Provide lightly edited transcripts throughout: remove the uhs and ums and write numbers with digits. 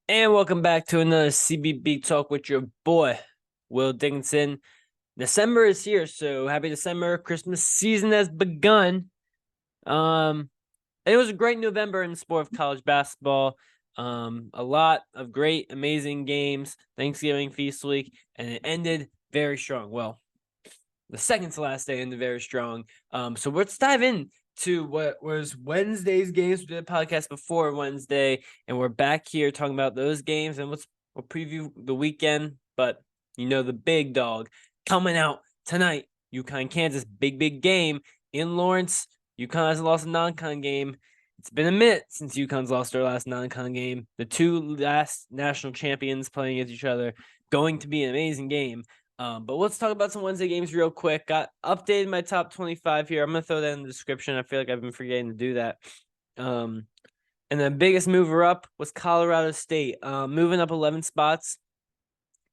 And welcome back to another CBB Talk with your boy, Will Dickinson. December is here, so happy December. Christmas season has begun. It was a great November in the sport of college basketball. A lot of great, amazing games, Thanksgiving feast week, and it ended very strong. Well, the second to last day ended very strong. So let's dive in to what was Wednesday's games. We did a podcast before Wednesday, and we're back here talking about those games, and we'll preview the weekend. But the big dog coming out tonight, UConn Kansas, big game in Lawrence. UConn has lost a non-con game. It's been a minute since UConn's lost their last non-con game. The two last national champions playing against each other. Going to be an amazing game. But let's talk about some Wednesday games real quick. Got updated my top 25 here. I'm going to throw that in the description. I feel like I've been forgetting to do that. And the biggest mover up was Colorado State, moving up 11 spots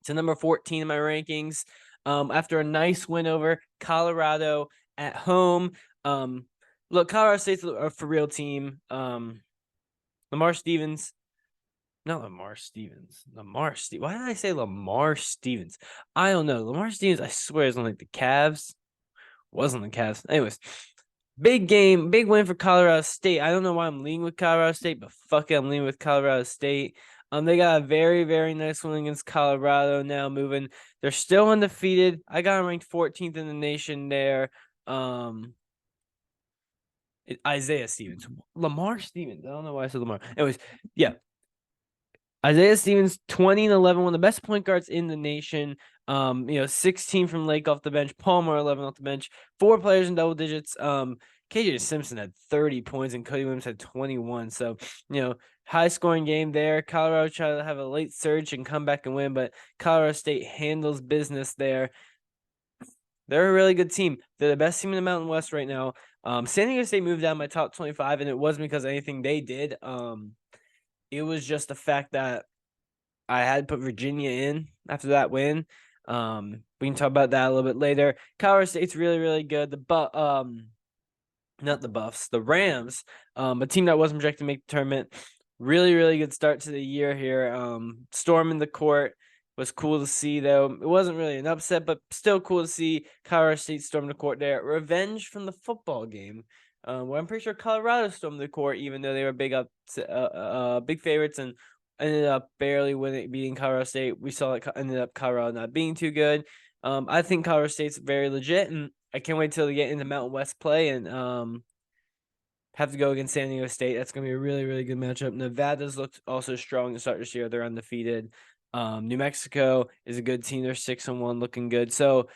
to number 14 in my rankings after a nice win over Colorado at home. Look, Colorado State's a for real team. Lamar Stevens. Not Lamar Stevens. Why did I say Lamar Stevens? I don't know. Lamar Stevens, I swear, is on like the Cavs. Wasn't the Cavs. Anyways, big game, big win for Colorado State. I don't know why I'm leaning with Colorado State, but fuck it, I'm leaning with Colorado State. They got a very, very nice win against Colorado now moving. They're still undefeated. I got them ranked 14th in the nation there. Isaiah Stevens. Lamar Stevens. I don't know why I said Lamar. Anyways, yeah. Isaiah Stevens, 20 and 11, one of the best point guards in the nation. 16 from Lake off the bench, Palmer 11 off the bench, 4 players in double digits. KJ Simpson had 30 points and Cody Williams had 21. So, high scoring game there. Colorado tried to have a late surge and come back and win, but Colorado State handles business there. They're a really good team. They're the best team in the Mountain West right now. San Diego State moved down my top 25, and it wasn't because of anything they did. It was just the fact that I had put Virginia in after that win. We can talk about that a little bit later. Colorado State's really, really good. Not the Buffs, the Rams, a team that wasn't projected to make the tournament. Really, really good start to the year here. Storming the court was cool to see, though. It wasn't really an upset, but still cool to see Colorado State storm the court there. Revenge from the football game. Well, I'm pretty sure Colorado stormed the court, even though they were big favorites and ended up barely beating Colorado State. We saw it ended up Colorado not being too good. I think Colorado State's very legit, and I can't wait till they get into Mountain West play and have to go against San Diego State. That's going to be a really, really good matchup. Nevada's looked also strong to start this year. They're undefeated. New Mexico is a good team. They're 6-1, looking good. So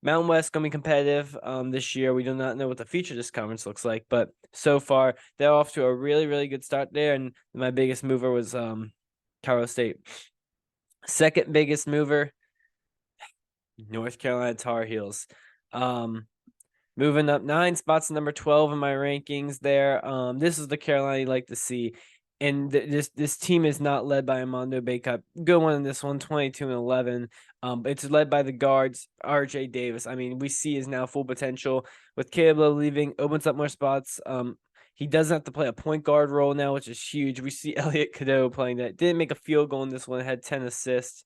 Mountain West going to be competitive this year. We do not know what the future of this conference looks like, but so far they're off to a really, really good start there. And my biggest mover was Colorado State. Second biggest mover, North Carolina Tar Heels. Moving up 9 spots, number 12 in my rankings there. This is the Carolina you like to see. And this team is not led by Armando Bacot. Good one in this one, 22 and 11. It's led by the guards, RJ Davis. I mean, we see his now full potential. With Caleb Lowe leaving, opens up more spots. He doesn't have to play a point guard role now, which is huge. We see Elliot Cadeau playing that. Didn't make a field goal in this one, had 10 assists.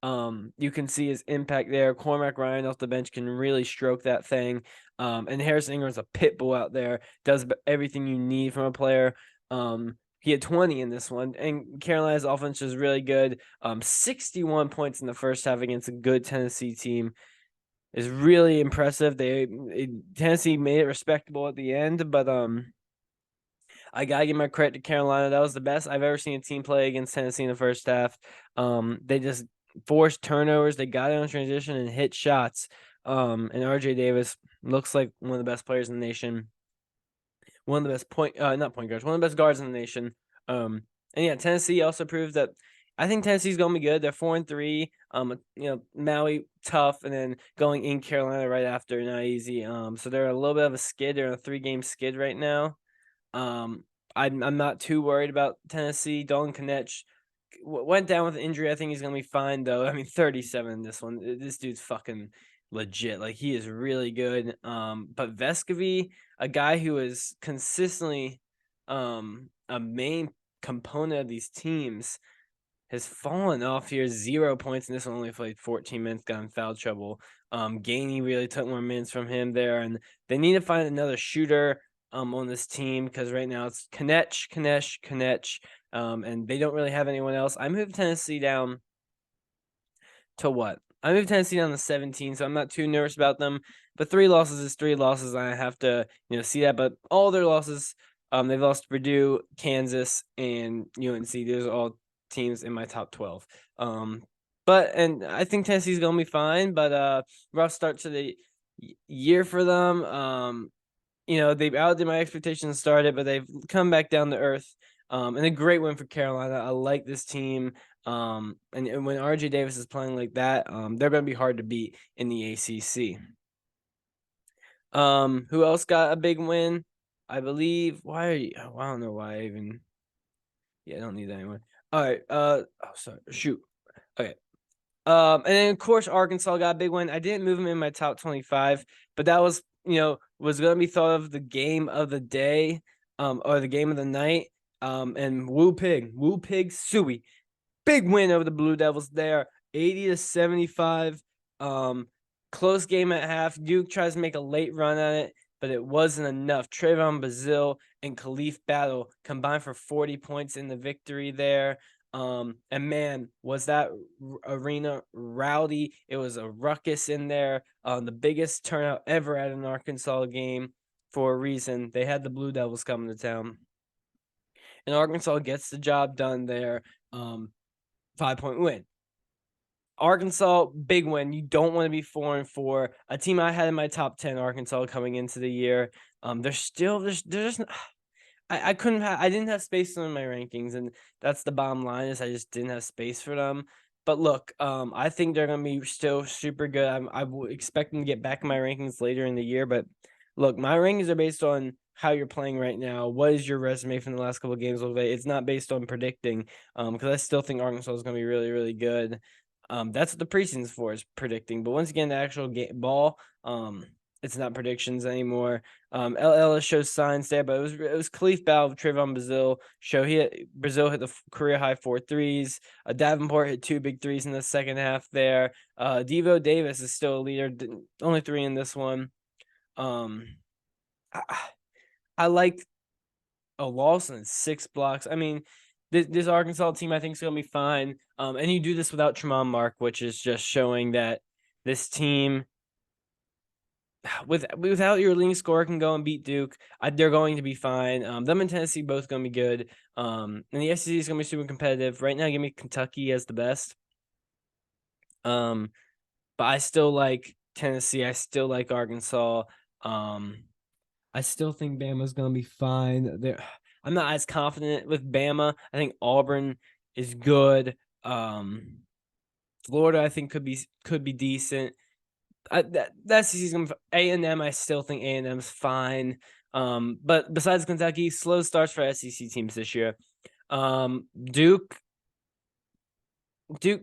You can see his impact there. Cormac Ryan off the bench can really stroke that thing. And Harris Ingram's a pit bull out there. Does everything you need from a player. He had 20 in this one, and Carolina's offense was really good. 61 points in the first half against a good Tennessee team is really impressive. Tennessee made it respectable at the end, but I gotta give my credit to Carolina. That was the best I've ever seen a team play against Tennessee in the first half. They just forced turnovers. They got it on transition and hit shots. And RJ Davis looks like one of the best players in the nation. One of the best one of the best guards in the nation. And yeah, Tennessee also proved that I think Tennessee's gonna be good. They're 4-3. Maui tough, and then going in Carolina right after, not easy. So they're a little bit of a skid. They're on a 3-game skid right now. I'm not too worried about Tennessee. Dalton Knecht went down with an injury. I think he's gonna be fine though. I mean, 37 in this one. This dude's fucking legit. Like, he is really good. But Vescovi, a guy who is consistently a main component of these teams, has fallen off here. 0 points, and this one only played 14 minutes, got in foul trouble. Gainey really took more minutes from him there, and they need to find another shooter on this team because right now it's Kanesh, and they don't really have anyone else. I moved Tennessee down to what? I moved Tennessee down to 17, so I'm not too nervous about them. But 3 losses is 3 losses. I have to, see that. But all their losses, they've lost to Purdue, Kansas, and UNC. Those are all teams in my top 12. And I think Tennessee's gonna be fine. But rough start to the year for them. They've outdid my expectations started, but they've come back down to earth. And a great win for Carolina. I like this team. And when RJ Davis is playing like that, they're going to be hard to beat in the ACC. Who else got a big win? I believe. Why are you? I don't know why I even. Yeah, I don't need that anymore. All right. Sorry. Shoot. Okay. And then of course Arkansas got a big win. I didn't move them in my top 25, but that was was going to be thought of the game of the day, or the game of the night. And Woo Pig Suey, big win over the Blue Devils there, 80-75. Close game at half. Duke tries to make a late run at it, but it wasn't enough. Trayvon Bazile and Khalif Battle combined for 40 points in the victory there. And man, was that arena rowdy. It was a ruckus in there. The biggest turnout ever at an Arkansas game for a reason. They had the Blue Devils coming to town. And Arkansas gets the job done there. 5-point win. Arkansas, big win. You don't want to be 4-4. A team I had in my top 10, Arkansas, coming into the year. They're just I didn't have space for them in my rankings, and that's the bottom line is I just didn't have space for them. But look, I think they're gonna be still super good. I would expect them to get back in my rankings later in the year. But look, my rankings are based on how you're playing right now. What is your resume from the last couple of games? It's not based on predicting, because I still think Arkansas is gonna be really, really good. That's what the preseason's for, is predicting. But once again, the actual ball, it's not predictions anymore. LL shows signs there, but it was Khalif Battle, Trayvon Bazile show. Brazil hit the career high 4 threes. Davenport hit 2 big threes in the second half there. Devo Davis is still a leader, only 3 in this one. I liked Lawson and 6 blocks. I mean, this Arkansas team I think is going to be fine. And you do this without Tremont Mark, which is just showing that this team, without your leading scorer, can go and beat Duke. They're going to be fine. Them and Tennessee both going to be good. And the SEC is going to be super competitive. Right now, give me Kentucky as the best. But I still like Tennessee. I still like Arkansas. I still think Bama's going to be fine. I'm not as confident with Bama. I think Auburn is good. Florida, I think, could be decent. That season, A&M, I still think A&M's fine. But besides Kentucky, slow starts for SEC teams this year. Duke's been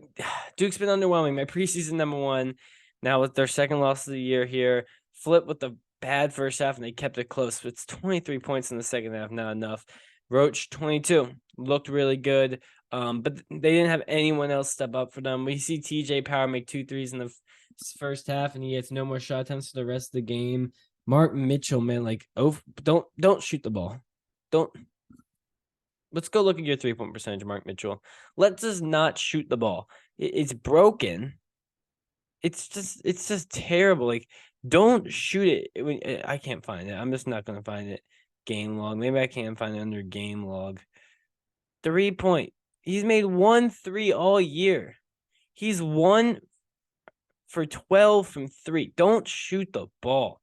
underwhelming. My preseason number 1, now with their second loss of the year here, flip with the bad first half, and they kept it close. It's 23 points in the second half, not enough. Roach, 22, looked really good. But they didn't have anyone else step up for them. We see TJ Power make 2 threes in the first half, and he gets no more shot attempts for the rest of the game. Mark Mitchell, man, don't shoot the ball. Let's go look at your 3-point percentage, Mark Mitchell. Let's just not shoot the ball. It's broken. It's just terrible. Don't shoot it. I can't find it. I'm just not gonna find it. Game log. Maybe I can find it under game log. 3-point. He's made 1 3 all year. He's 1 for 12 from 3. Don't shoot the ball.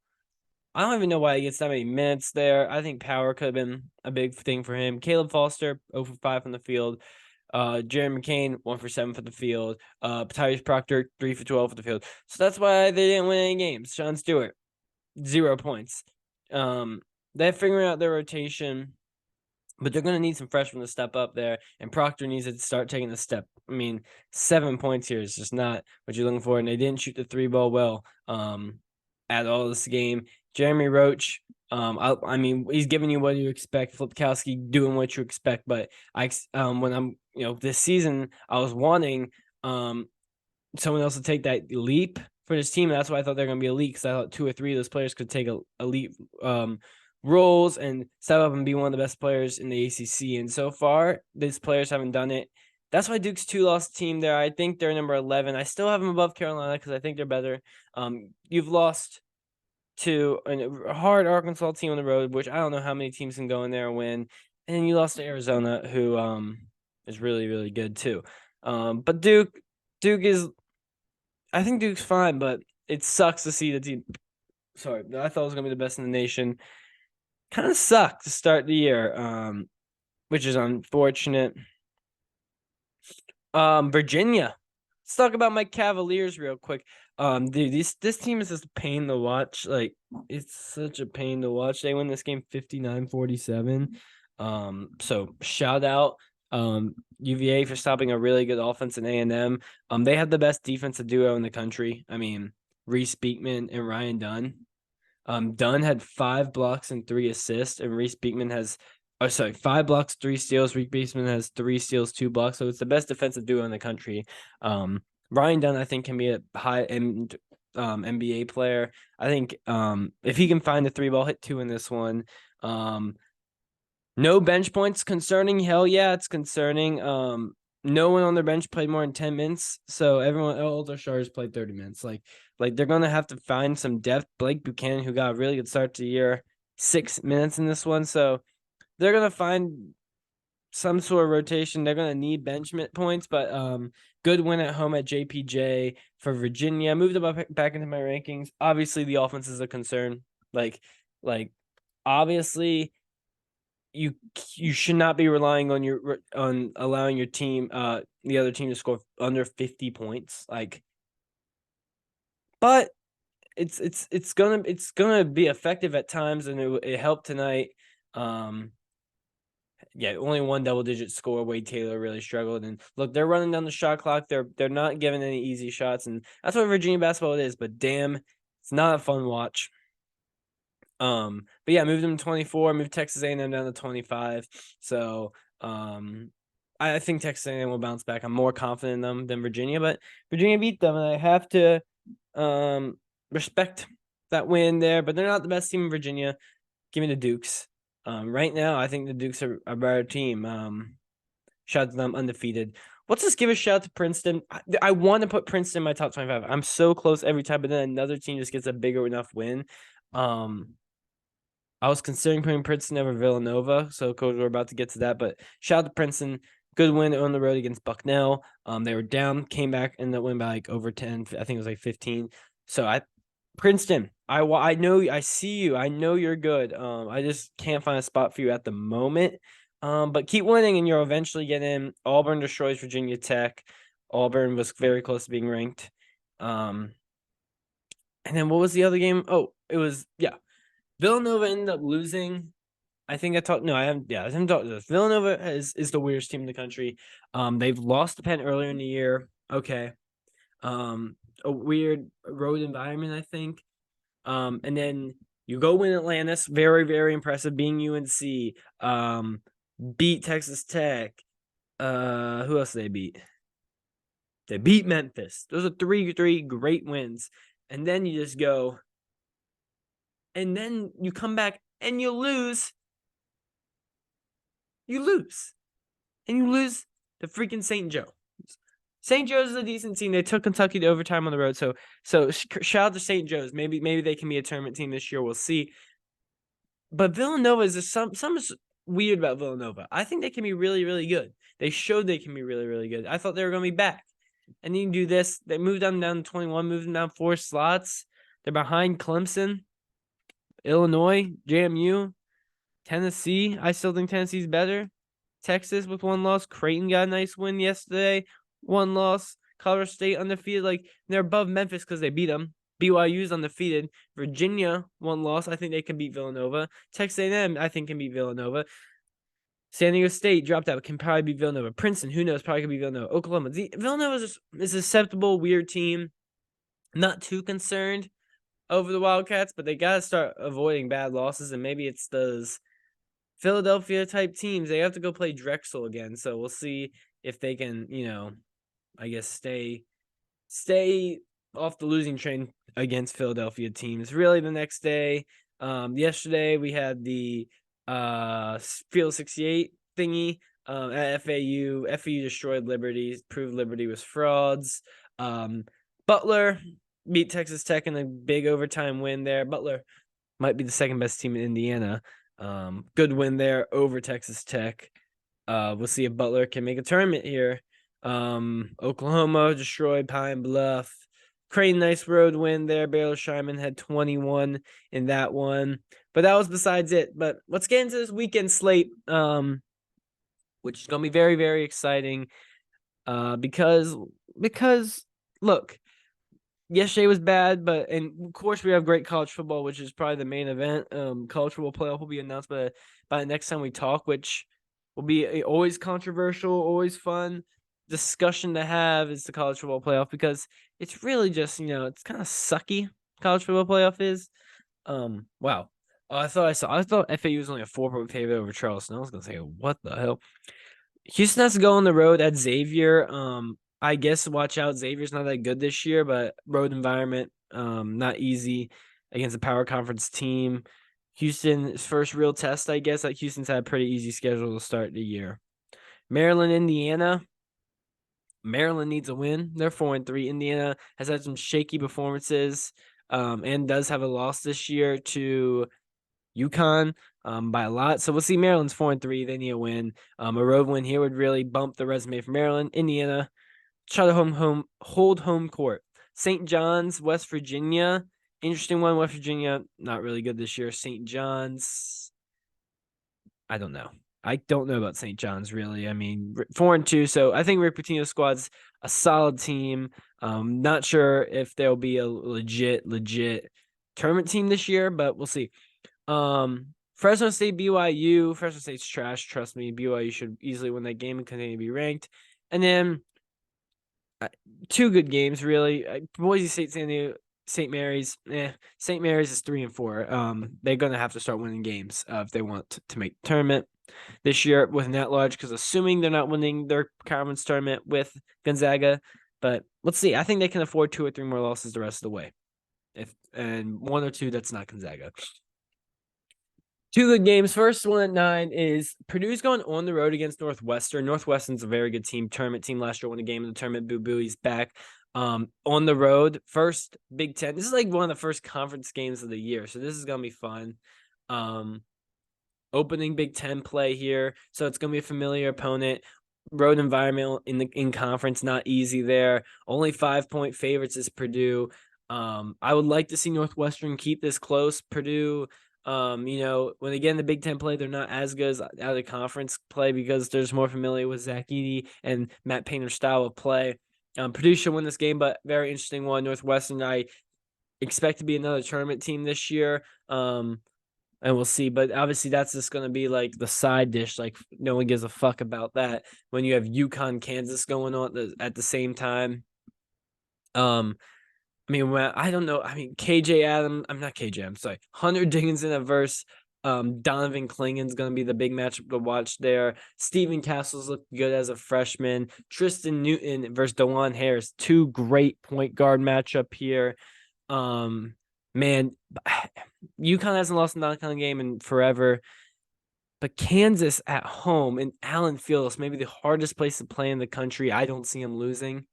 I don't even know why he gets that many minutes there. I think power could have been a big thing for him. Caleb Foster, 0 for 5 from the field. Jerry McCain, 1 for 7 for the field. Tyrese Proctor, 3 for 12 for the field. So that's why they didn't win any games. Sean Stewart, 0 points. They're figuring out their rotation, but they're going to need some freshmen to step up there, and Proctor needs to start taking the step. I mean, 7 points here is just not what you're looking for, and they didn't shoot the 3 ball well at all this game. Jeremy Roach, I mean, he's giving you what you expect. Flipkowski doing what you expect, but when I'm this season I was wanting someone else to take that leap for this team. And that's why I thought they're going to be elite, because I thought 2 or 3 of those players could take elite roles and step up and be one of the best players in the ACC. And so far, these players haven't done it. That's why Duke's 2-loss team there. I think they're number 11. I still have them above Carolina because I think they're better. You've lost to a hard Arkansas team on the road, which I don't know how many teams can go in there and win. And then you lost to Arizona, who is really, really good too. But Duke is, I think Duke's fine, but it sucks to see the team. Sorry, I thought it was gonna be the best in the nation. Kind of sucked to start the year, which is unfortunate. Virginia. Let's talk about my Cavaliers real quick. Dude, this team is just a pain to watch. Like, it's such a pain to watch. They win this game 59-47. So shout out UVA for stopping a really good offense in A&M. They have the best defensive duo in the country. I mean, Reese Beekman and Ryan Dunn. Dunn had 5 blocks and 3 assists, and Reese Beekman has 5 blocks, 3 steals. Reese Beekman has 3 steals, 2 blocks. So it's the best defensive duo in the country. Ryan Dunn, I think, can be a high-end NBA player. I think if he can find the 3-ball, hit 2 in this one. No bench points concerning. Hell yeah, it's concerning. No one on their bench played more than 10 minutes. So all their starters played 30 minutes. Like they're going to have to find some depth. Blake Buchanan, who got a really good start to the year, 6 minutes in this one. So they're going to find some sort of rotation. They're going to need bench points, but good win at home at JPJ for Virginia. Moved them up back into my rankings. Obviously, the offense is a concern. Like obviously, you should not be relying on allowing your team, the other team, to score under 50 points. But it's gonna be effective at times, and it helped tonight. Yeah, only one double-digit score. Wade Taylor really struggled, and look, they're running down the shot clock. They're not giving any easy shots, and that's what Virginia basketball is. But damn, it's not a fun watch. But yeah, moved them to 24. Moved Texas A&M down to 25. So I think Texas A&M will bounce back. I'm more confident in them than Virginia, but Virginia beat them, and I have to respect that win there. But they're not the best team in Virginia. Give me the Dukes. Right now, I think the Dukes are a better team. Shout out to them, undefeated. Let's just give a shout out to Princeton. I want to put Princeton in my top 25. I'm so close every time, but then another team just gets a bigger enough win. I was considering putting Princeton over Villanova, so coach, we're about to get to that. But shout out to Princeton. Good win on the road against Bucknell. They were down, came back, and that win by over 10. I think it was 15. So Princeton, I know, I see you. I know you're good. I just can't find a spot for you at the moment. But keep winning, and you'll eventually get in. Auburn destroys Virginia Tech. Auburn was very close to being ranked. And then what was the other game? Oh, it was Villanova ended up losing. I think I talked. No, I haven't. Yeah, I haven't talked to this. Villanova is the weirdest team in the country. They've lost to Penn earlier in the year. Okay. A weird road environment, I think. And then you go win Atlantis. Very, very impressive. Being UNC. Beat Texas Tech. Who else did they beat? They beat Memphis. Those are three great wins. And then you just go. And then you come back and you lose. You lose. And you lose to freaking St. Joe. St. Joe's is a decent team. They took Kentucky to overtime on the road. So shout out to St. Joe's. Maybe they can be a tournament team this year. We'll see. But Villanova is just something weird about Villanova. I think they can be really, really good. They showed they can be really, really good. I thought they were going to be back. And then you do this. They moved them down to 21, moved them down 4 slots. They're behind Clemson, Illinois, JMU, Tennessee. I still think Tennessee's better. Texas with 1 loss. Creighton got a nice win yesterday. 1 loss. Colorado State undefeated. They're above Memphis because they beat them. BYU's undefeated. Virginia 1 loss. I think they can beat Villanova. Texas A&M I think can beat Villanova. San Diego State dropped out. Can probably beat Villanova. Princeton, who knows? Probably can beat Villanova. Oklahoma. Villanova is a susceptible, weird team. Not too concerned over the Wildcats, but they got to start avoiding bad losses, and maybe it's those Philadelphia type teams. They have to go play Drexel again, so we'll see if they can, I guess stay off the losing train against Philadelphia teams. Really, the next day, yesterday we had the Field 68 thingy at FAU. FAU destroyed Liberty, proved Liberty was frauds. Butler beat Texas Tech in a big overtime win there. Butler might be the second best team in Indiana. Good win there over Texas Tech. We'll see if Butler can make a tournament here. Oklahoma destroyed Pine Bluff. Crane, nice road win there. Baylor Scheinman had 21 in that one. But that was besides it. But let's get into this weekend slate, which is going to be very, very exciting. Because look, yesterday was bad, and of course we have great college football, which is probably the main event. College football playoff will be announced by the next time we talk, which will be always controversial, always fun discussion to have is the college football playoff, because it's really just, it's kind of sucky. College football playoff is. Wow. I thought FAU was only a 4-point favorite over Charleston. I was gonna say, what the hell? Houston has to go on the road at Xavier. I guess watch out. Xavier's not that good this year, but road environment, not easy against a power conference team. Houston's first real test, I guess. Like, Houston's had a pretty easy schedule to start the year. Maryland, Indiana. Maryland needs a win. They're 4-3. Indiana has had some shaky performances, and does have a loss this year to UConn by a lot. So we'll see. Maryland's 4-3. They need a win. A road win here would really bump the resume for Maryland. Indiana, try to hold home court. St. John's, West Virginia. Interesting one. West Virginia, not really good this year. St. John's, I don't know. I don't know about St. John's, really. I mean, 4-2. So I think Rick Pitino's squad's a solid team. Not sure if there'll be a legit tournament team this year, but we'll see. Fresno State, BYU. Fresno State's trash. Trust me. BYU should easily win that game and continue to be ranked. And then two good games, really. Boise State, St. Mary's. St. Mary's is 3-4. They're gonna have to start winning games if they want to make the tournament this year with an at-large, because assuming they're not winning their conference tournament with Gonzaga. But let's see. I think they can afford 2 or 3 more losses the rest of the way. And 1 or 2 that's not Gonzaga. Two good games. First one at 9 is Purdue's going on the road against Northwestern. Northwestern's a very good team. Tournament team last year, won a game in the tournament. Boo Boo, he's back. On the road. First Big Ten. This is like one of the first conference games of the year, so this is gonna be fun. Opening Big Ten play here, so it's gonna be a familiar opponent. Road environment in conference, not easy there. Only 5-point favorites is Purdue. I would like to see Northwestern keep this close. Purdue, when they get in the Big Ten play, they're not as good as out of conference play because they're just more familiar with Zach Edey and Matt Painter's style of play. Purdue should win this game, but very interesting one. Northwestern, I expect to be another tournament team this year. And we'll see. But obviously that's just going to be like the side dish. Like, no one gives a fuck about that when you have UConn, Kansas going on at the same time. I don't know. KJ Adams. I'm not KJ. I'm sorry. Hunter Dickinson versus Donovan Klingon's going to be the big matchup to watch there. Steven Castles looked good as a freshman. Tristan Newton versus DeJuan Harris. 2 great point guard matchup here. Man, UConn hasn't lost a non-con game in forever. But Kansas at home in Allen Fieldhouse, maybe the hardest place to play in the country. I don't see them losing.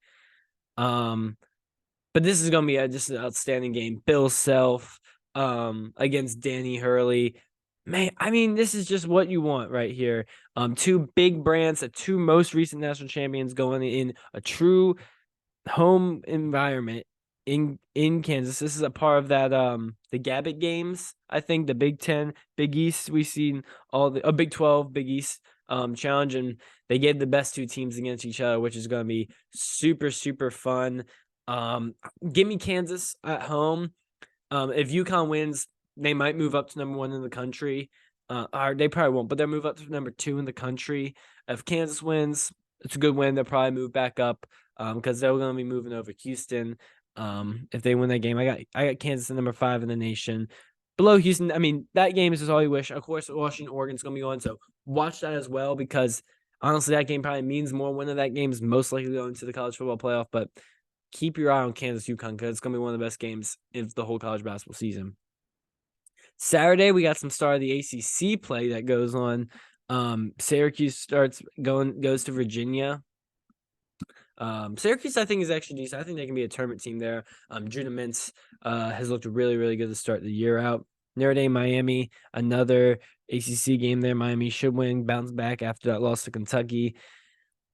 But this is going to be just an outstanding game. Bill Self against Danny Hurley. Man, this is just what you want right here. 2 big brands, the 2 most recent national champions going in a true home environment in Kansas. This is a part of that the Gabbett games. I think the Big 10, Big East, we've seen all the Big 12, Big East challenge, and they gave the best 2 teams against each other, which is going to be super, super fun. Give me Kansas at home. If UConn wins, they might move up to number 1 in the country. Or they probably won't, but they'll move up to number 2 in the country. If Kansas wins, it's a good win. They'll probably move back up because they're going to be moving over Houston. If they win that game, I got Kansas at number 5 in the nation. Below Houston, that game is just all you wish. Of course, Washington, Oregon's going to be on, so watch that as well, because Honestly, that game probably means more. Winner of that game is most likely going to the college football playoff, but keep your eye on Kansas UConn because it's going to be one of the best games of the whole college basketball season. Saturday, we got some start of the ACC play that goes on. Syracuse goes to Virginia. Syracuse, I think, is actually decent. I think they can be a tournament team there. Judah Mintz has looked really, really good to start the year out. Notre Dame, Miami, another ACC game there. Miami should win, bounce back after that loss to Kentucky.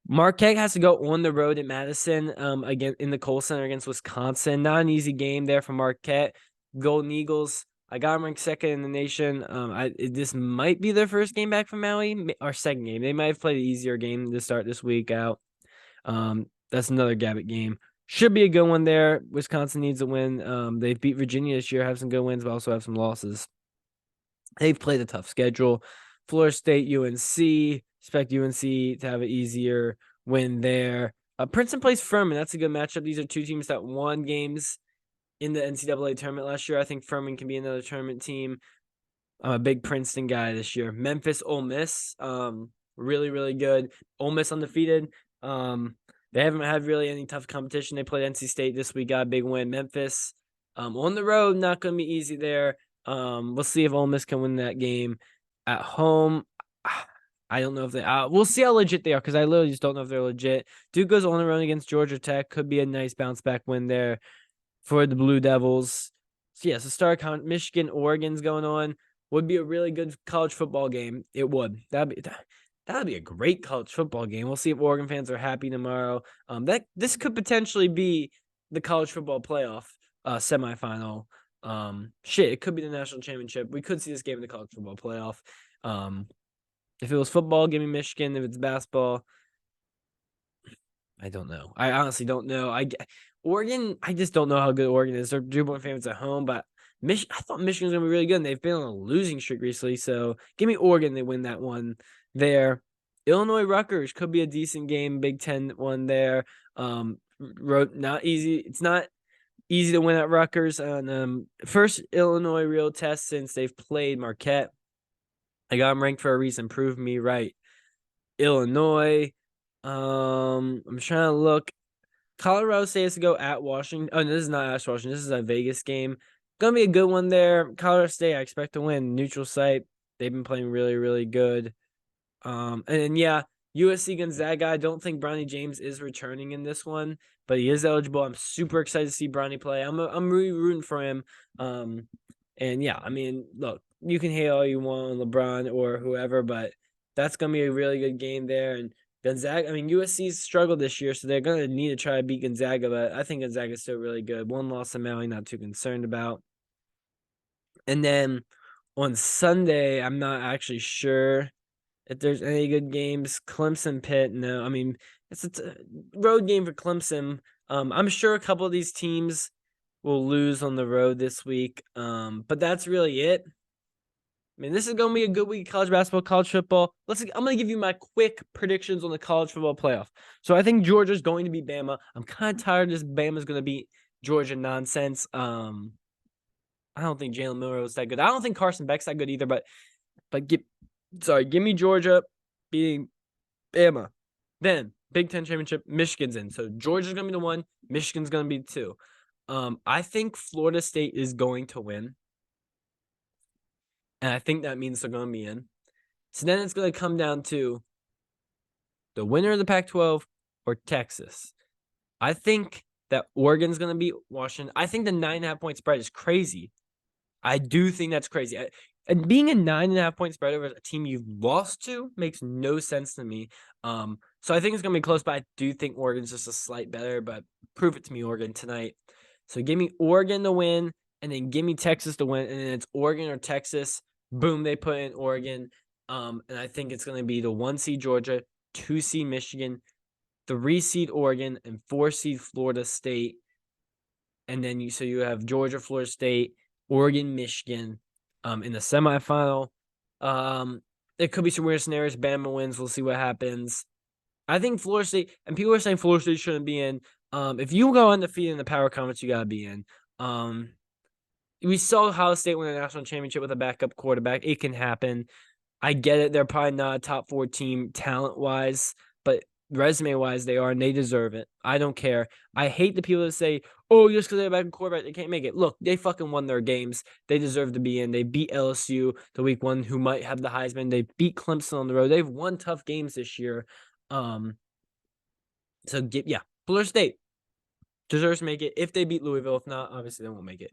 Marquette has to go on the road at Madison again in the Kohl Center against Wisconsin. Not an easy game there for Marquette. Golden Eagles, I got them ranked second in the nation. This might be their first game back from Maui, or second game. They might have played an easier game to start this week out. That's another Gabbett game. Should be a good one there. Wisconsin needs a win. They've beat Virginia this year, have some good wins, but also have some losses. They've played a tough schedule. Florida State, UNC. Expect UNC to have an easier win there. Princeton plays Furman. That's a good matchup. These are two teams that won games in the NCAA tournament last year. I think Furman can be another tournament team. I'm a big Princeton guy this year. Memphis, Ole Miss. Really, really good. Ole Miss undefeated. They haven't had really any tough competition. They played NC State this week, got a big win. Memphis, on the road, not going to be easy there. We'll see if Ole Miss can win that game. At home, I don't know if they. We'll see how legit they are because I literally just don't know if they're legit. Duke goes on the road against Georgia Tech. Could be a nice bounce back win there for the Blue Devils. So yeah, so start count. Michigan, Oregon's going on. Would be a really good college football game. It would. That'd be a great college football game. We'll see if Oregon fans are happy tomorrow. This could potentially be the college football playoff semifinal. It could be the national championship. We could see this game in the college football playoff. If it was football, give me Michigan. If it's basketball, I don't know. I honestly don't know. Oregon, I just don't know how good Oregon is. They're 2-point favorites at home, but I thought Michigan's gonna be really good. And they've been on a losing streak recently, so give me Oregon. They win that one there. Illinois Rutgers could be a decent game. Big Ten one there. Not easy. It's not easy to win at Rutgers on first Illinois real test since they've played Marquette. I got them ranked for a reason. Prove me right. Illinois. I'm trying to look. Colorado State has to go at Washington. Oh, no, this is not at Washington. This is a Vegas game. Gonna be a good one there. Colorado State, I expect to win. Neutral site. They've been playing really, really good. And yeah, USC Gonzaga. I don't think Bronny James is returning in this one, but he is eligible. I'm super excited to see Bronny play. I'm really rooting for him. And yeah, I mean, look, you can hate all you want on LeBron or whoever, but that's gonna be a really good game there. And Gonzaga, I mean, USC's struggled this year, so they're gonna need to try to beat Gonzaga, but I think Gonzaga's still really good. One loss to Maui, not too concerned about. And then on Sunday, I'm not actually sure if there's any good games. Clemson, Pitt, no. I mean, it's a road game for Clemson. I'm sure a couple of these teams will lose on the road this week. But that's really it. I mean, this is going to be a good week of college basketball, college football. I'm going to give you my quick predictions on the college football playoff. So I think Georgia's going to beat Bama. I'm kind of tired of this Bama's going to beat Georgia nonsense. I don't think Jalen Milroe is that good. I don't think Carson Beck's that good either, but give me Georgia beating Bama. Then Big Ten championship, Michigan's in. So Georgia's going to be the one. Michigan's going to be the two. I think Florida State is going to win. And I think that means they're going to be in. So then it's going to come down to the winner of the Pac-12 or Texas. I think that Oregon's going to beat Washington. I think the 9.5-point spread is crazy. I do think that's crazy. And being a 9.5-point spread over a team you've lost to makes no sense to me. So I think it's going to be close, but I do think Oregon's just a slight better. But prove it to me, Oregon, tonight. So give me Oregon to win, and then give me Texas to win. And then it's Oregon or Texas. Boom, they put in Oregon. And I think it's going to be the 1 seed Georgia, 2 seed Michigan, 3 seed Oregon, and 4 seed Florida State. And then you have Georgia, Florida State, Oregon, Michigan in the semifinal. It could be some weird scenarios. Bama wins. We'll see what happens. I think Florida State, and people are saying Florida State shouldn't be in. If you go undefeated in the power conference, you got to be in. We saw Ohio State win a national championship with a backup quarterback. It can happen. I get it. They're probably not a top 4 team talent-wise, but resume-wise, they are, and they deserve it. I don't care. I hate the people that say, oh, just because they're back in quarterback, they can't make it. Look, they fucking won their games. They deserve to be in. They beat LSU the week 1, who might have the Heisman. They beat Clemson on the road. They've won tough games this year. Florida State deserves to make it if they beat Louisville. If not, obviously they won't make it.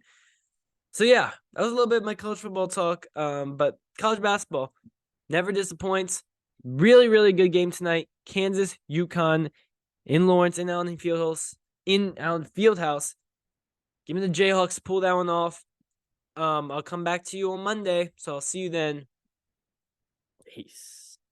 So yeah, that was a little bit of my college football talk. But college basketball never disappoints. Really, really good game tonight. Kansas, UConn in Lawrence, in Allen Fieldhouse. Give me the Jayhawks. Pull that one off. I'll come back to you on Monday. So I'll see you then. Peace.